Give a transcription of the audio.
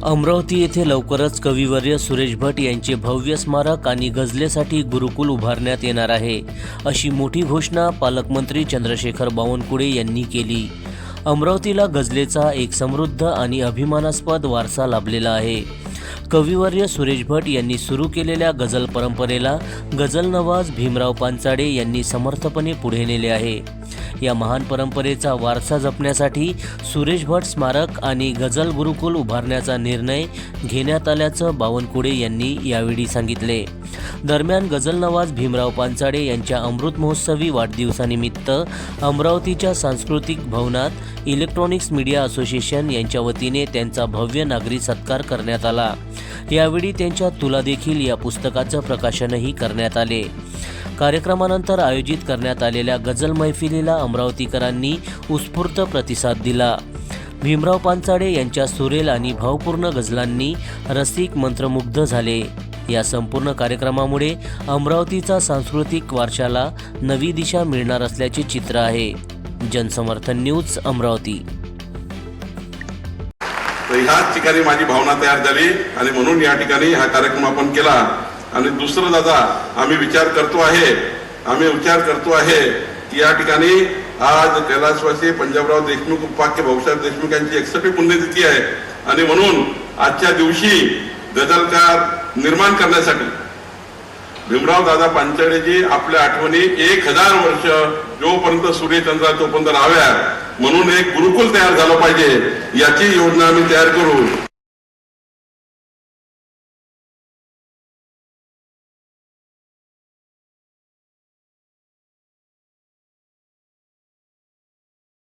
अमरावती येथे लवकरच कविवर्य सुरेश भट यांचे भव्य स्मारक आणि गझलेसाठी गुरुकुल उभारण्यात येणार आहे, अशी मोठी घोषणा पालकमंत्री चंद्रशेखर बावनकुळे यांनी केली। अमरावतीला गझलेचा एक समृद्ध आणि अभिमानास्पद वारसा लाभलेला आहे। कविवर्य सुरेश भट यांनी सुरू केलेल्या गझल परंपरेला गझल नवाज भीमराव पांचाळे यांनी समर्थपणे पुढे नेले आहे। या महान परंपरेचा वारसा जपण्यासाठी सुरेश भट स्मारक आणि गझल गुरुकुल उभारण्याचा निर्णय घेण्यात आल्याचं बावनकुळे यांनी यावेळी सांगितले। दरम्यान गझल नवाज भीमराव पांचाळे यांच्या अमृत महोत्सवी वाढदिवसानिमित्त अमरावतीच्या सांस्कृतिक भवनात इलेक्ट्रॉनिक्स मीडिया असोसिएशन यांच्या वतीने त्यांचा भव्य नागरी सत्कार करण्यात आला। यावेळी त्यांच्या तुला देखील या पुस्तकाचं प्रकाशनही करण्यात आले। कार्यक्रमानंतर आयोजित करण्यात आलेल्या गझल मैफिलीला अमरावतीकरांनी उत्स्फूर्त प्रतिसाद दिला। भीमराव पांचाळे यांच्या सुरेल आणि भावपूर्ण गझलांनी रसिक मंत्रमुग्ध झाले। या संपूर्ण कार्यक्रमामुळे अमरावतीचा सांस्कृतिक वारशाला नवी दिशा मिळणार असल्याचे चित्र आहे। जनसमर्थन न्यूज अमरावती। ह्याच ठिकाणी माझी भावना तयार झाली आणि म्हणून या ठिकाणी हा कार्यक्रम आपण केला। आणि दुसरं दादा आम्ही विचार करतो आहे की या ठिकाणी आज कैलासवासी पंजाबराव देशमुख उपाख्य भाऊसाहेब देशमुख यांची 61वी पुण्यतिथी आहे आणि म्हणून आजच्या दिवशी गझलकार निर्माण करण्यासाठी भीमराव दादा पांचाळेजी आपल्या आठवणी 1000 वर्ष जोपर्यंत सूर्यचंद्र तोपर्यंत राहाव्या म्हणून एक गुरुकुल तयार झालं पाहिजे, याची योजना आम्ही तयार करू।